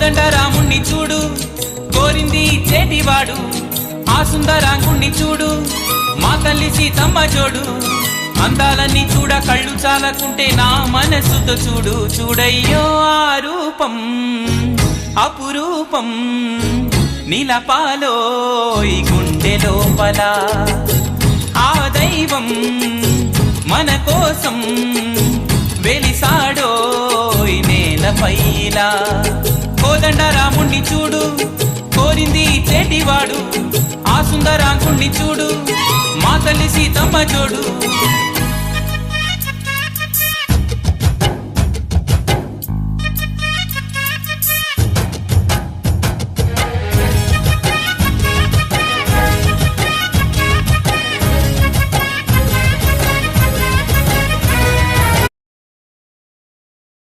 కోదండ రాముణ్ణి చూడు కోరింది చేటివాడు ఆ సుందరాంగుణ్ణి చూడు మా తల్లి సీతమ్మ జోడు అందాలన్నీ చూడ కళ్ళు చాలకుంటే నా మనసుతో చూడు చూడయ్యో ఆ రూపం అపురూపం నిలపాలో ఈ గుండె లోపల ఆ దైవం మన కోసం వెలిసాడో ఈ నేలపైలా కోదండ రాముణ్ణి చూడు కోరింది చేటివాడు ఆ సుందరాంగుణ్ణి చూడు మా తల్లి సీతమ్మ జోడు